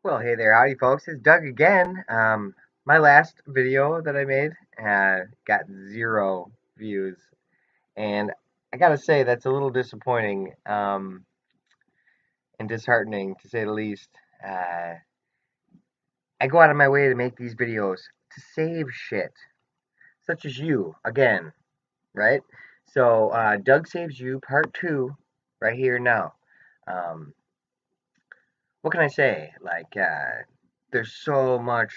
Well, hey there, howdy folks. It's Doug again. My last video that I made got 0 views, and I gotta say that's a little disappointing and disheartening to say the least. Uh, I go out of my way to make these videos to save shit, such as you, again, right? So, Doug Saves You Part 2, right here now. Um, what can I say? There's so much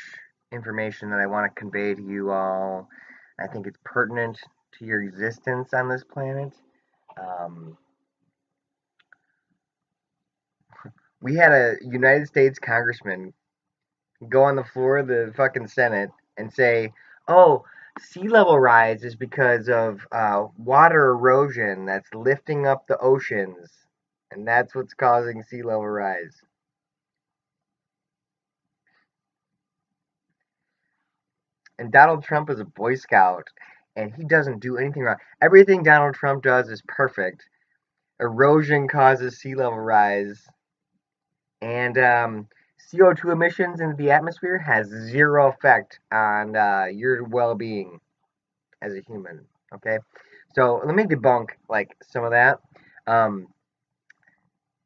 information that I want to convey to you all. I think it's pertinent to your existence on this planet. Um, we had a United States congressman go on the floor of the fucking Senate and say, "Oh, sea level rise is because of water erosion that's lifting up the oceans, and that's what's causing sea level rise." And Donald Trump is a Boy Scout, and he doesn't do anything wrong. Everything Donald Trump does is perfect. Erosion causes sea level rise, and CO2 emissions into the atmosphere has zero effect on your well-being as a human. Okay, so let me debunk like some of that. Um,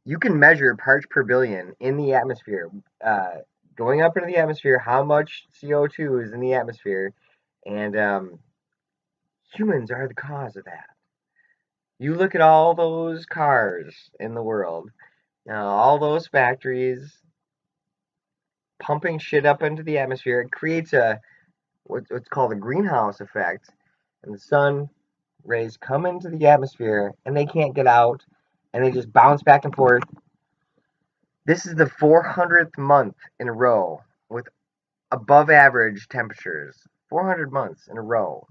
you can measure parts per billion in the atmosphere, uh, going up into the atmosphere, how much CO2 is in the atmosphere, and humans are the cause of that. You look at all those cars in the world, all those factories pumping shit up into the atmosphere. It creates what's called a greenhouse effect, and the sun rays come into the atmosphere and they can't get out, and they just bounce back and forth. This is the 400th month in a row with above average temperatures. 400 months in a row.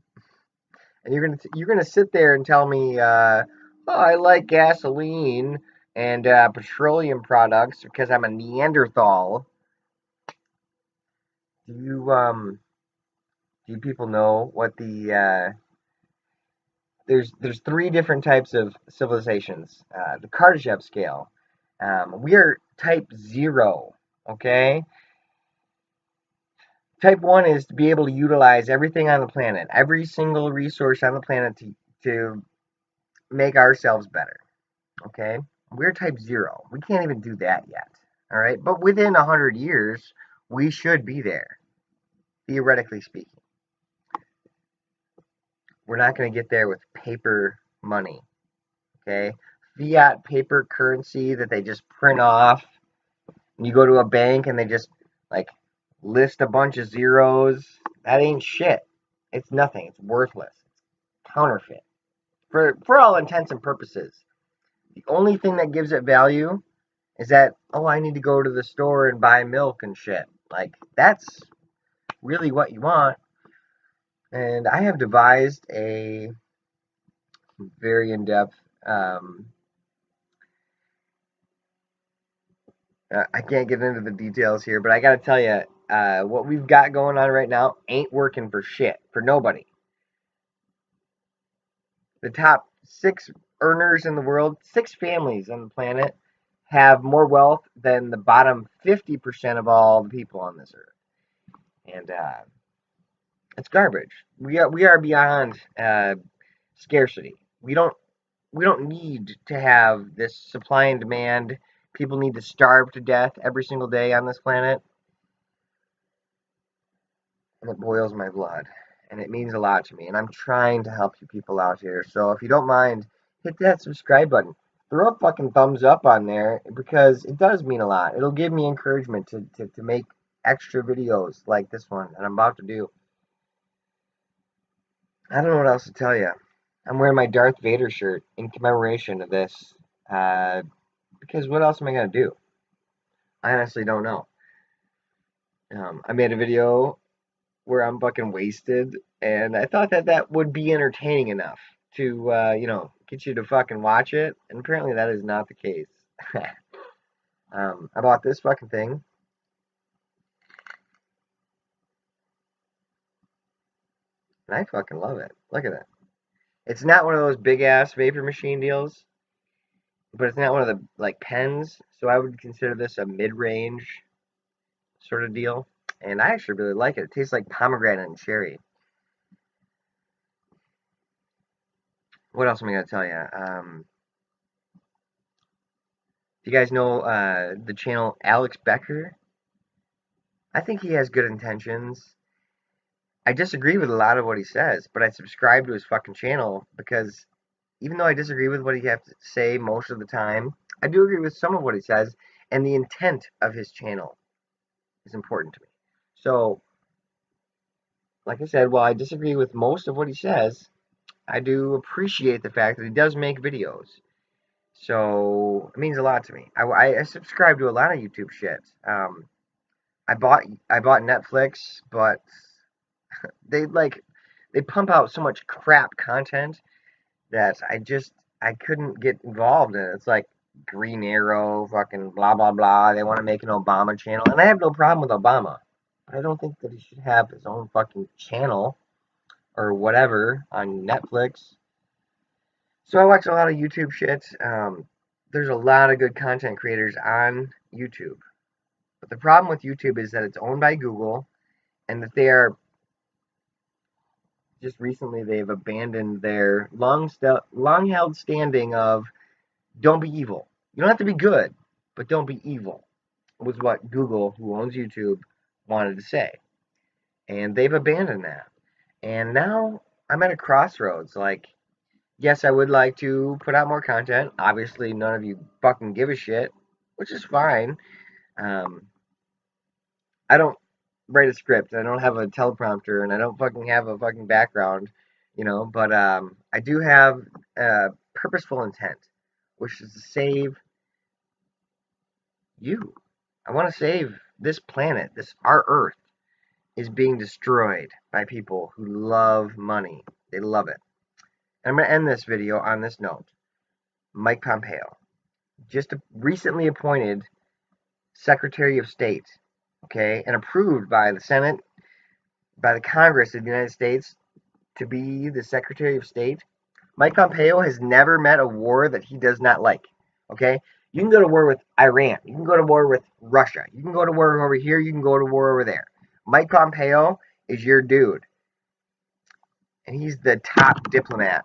And you're gonna sit there and tell me, oh, I like gasoline and petroleum products because I'm a Neanderthal. Do you people know what there's 3 different types of civilizations. The Kardashev scale. We are type 0. Okay. Type 1 is to be able to utilize everything on the planet, every single resource on the planet to make ourselves better. Okay? We're type 0. We can't even do that yet. All right? But within 100 years, we should be there, theoretically speaking. We're not going to get there with paper money. Okay? Fiat paper currency that they just print off. And you go to a bank and they just like list a bunch of zeros. That ain't shit. It's nothing. It's worthless. It's counterfeit. For all intents and purposes. The only thing that gives it value is that, oh, I need to go to the store and buy milk and shit. Like, that's really what you want. And I have devised a very in depth, um, I can't get into the details here, but I got to tell you, what we've got going on right now ain't working for shit, for nobody. The top 6 earners in the world, 6 families on the planet, have more wealth than the bottom 50% of all the people on this earth. And it's garbage. We are beyond scarcity. We don't need to have this supply and demand. People need to starve to death every single day on this planet, and it boils my blood. And it means a lot to me. And I'm trying to help you people out here. So if you don't mind, hit that subscribe button. Throw a fucking thumbs up on there because it does mean a lot. It'll give me encouragement to make extra videos like this one that I'm about to do. I don't know what else to tell you. I'm wearing my Darth Vader shirt in commemoration of this. Uh, because what else am I gonna do? I honestly don't know. I made a video where I'm fucking wasted, and I thought that that would be entertaining enough to, get you to fucking watch it. And apparently that is not the case. I bought this fucking thing, and I fucking love it. Look at it. It's not one of those big ass vapor machine deals, but it's not one of the like pens. So I would consider this a mid range. sort of deal. And I actually really like it. It tastes like pomegranate and cherry. What else am I going to tell you? Do you guys know the channel Alex Becker? I think he has good intentions. I disagree with a lot of what he says, but I subscribe to his fucking channel because even though I disagree with what he has to say most of the time, I do agree with some of what he says, and the intent of his channel is important to me. So, like I said, while I disagree with most of what he says, I do appreciate the fact that he does make videos. So it means a lot to me. I subscribe to a lot of YouTube shit. I bought I bought Netflix, but they like they pump out so much crap content that I couldn't get involved in it. It's like Green Arrow, fucking blah blah blah. They want to make an Obama channel, and I have no problem with Obama. I don't think that he should have his own fucking channel or whatever on Netflix. So I watch a lot of YouTube shit. There's a lot of good content creators on YouTube, but the problem with YouTube is that it's owned by Google, and that they are just recently they've abandoned their long held standing of don't be evil. You don't have to be good, but don't be evil. Was what Google, who owns YouTube, wanted to say, and they've abandoned that. And now I'm at a crossroads. Like, yes, I would like to put out more content. Obviously, none of you fucking give a shit, which is fine. Um, I don't write a script. I don't have a teleprompter, and I don't fucking have a fucking background, But I do have a purposeful intent, which is to save you. I want to save this planet. Our Earth is being destroyed by people who love money. They love it. And I'm going to end this video on this note. Mike Pompeo, just recently appointed Secretary of State, okay, and approved by the Senate, by the Congress of the United States to be the Secretary of State. Mike Pompeo has never met a war that he does not like, okay? You can go to war with Iran. You can go to war with Russia. You can go to war over here. You can go to war over there. Mike Pompeo is your dude. And he's the top diplomat.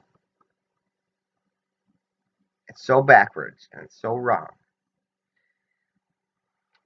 It's so backwards and it's so wrong.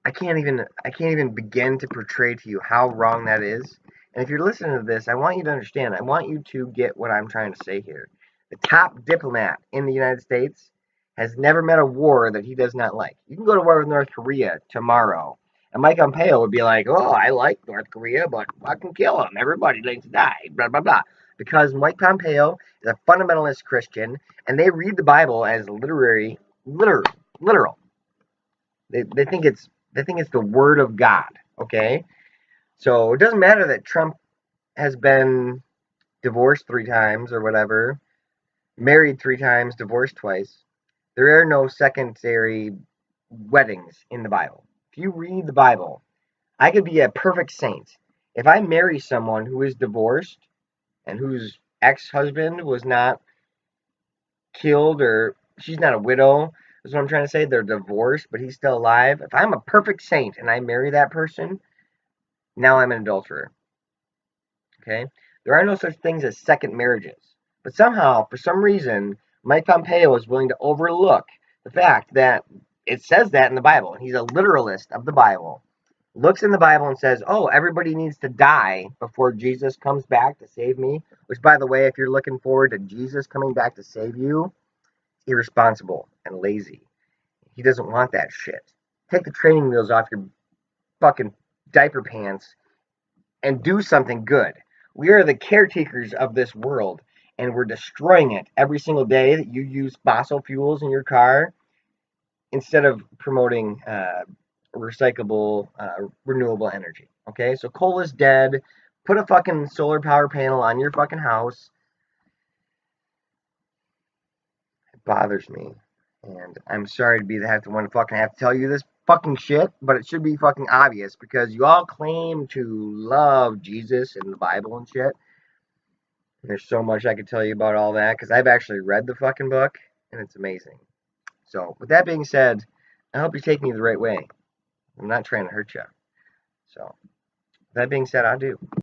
I can't even begin to portray to you how wrong that is. And if you're listening to this, I want you to understand. I want you to get what I'm trying to say here. The top diplomat in the United States has never met a war that he does not like. You can go to war with North Korea tomorrow, and Mike Pompeo would be like, "Oh, I like North Korea, but fucking kill them. Everybody needs to die." Blah blah blah. Because Mike Pompeo is a fundamentalist Christian, and they read the Bible as literal. They think it's the word of God. Okay, so it doesn't matter that Trump has been divorced 3 times or whatever, married 3 times, divorced twice. There are no secondary weddings in the Bible. If you read the Bible, I could be a perfect saint. If I marry someone who is divorced and whose ex-husband was not killed, or she's not a widow, that's what I'm trying to say. They're divorced, but he's still alive. If I'm a perfect saint and I marry that person, now I'm an adulterer. Okay? There are no such things as second marriages. But somehow, for some reason, Mike Pompeo is willing to overlook the fact that it says that in the Bible. He's a literalist of the Bible. Looks in the Bible and says, oh, everybody needs to die before Jesus comes back to save me. Which, by the way, if you're looking forward to Jesus coming back to save you, irresponsible and lazy. He doesn't want that shit. Take the training wheels off your fucking diaper pants and do something good. We are the caretakers of this world, and we're destroying it every single day that you use fossil fuels in your car instead of promoting recyclable, renewable energy. Okay, so coal is dead. Put a fucking solar power panel on your fucking house. It bothers me, and I'm sorry to be the one to fucking have to tell you this fucking shit, but it should be fucking obvious because you all claim to love Jesus and the Bible and shit. And there's so much I could tell you about all that because I've actually read the fucking book and it's amazing. So, with that being said, I hope you take me the right way. I'm not trying to hurt you. So, that being said, I do.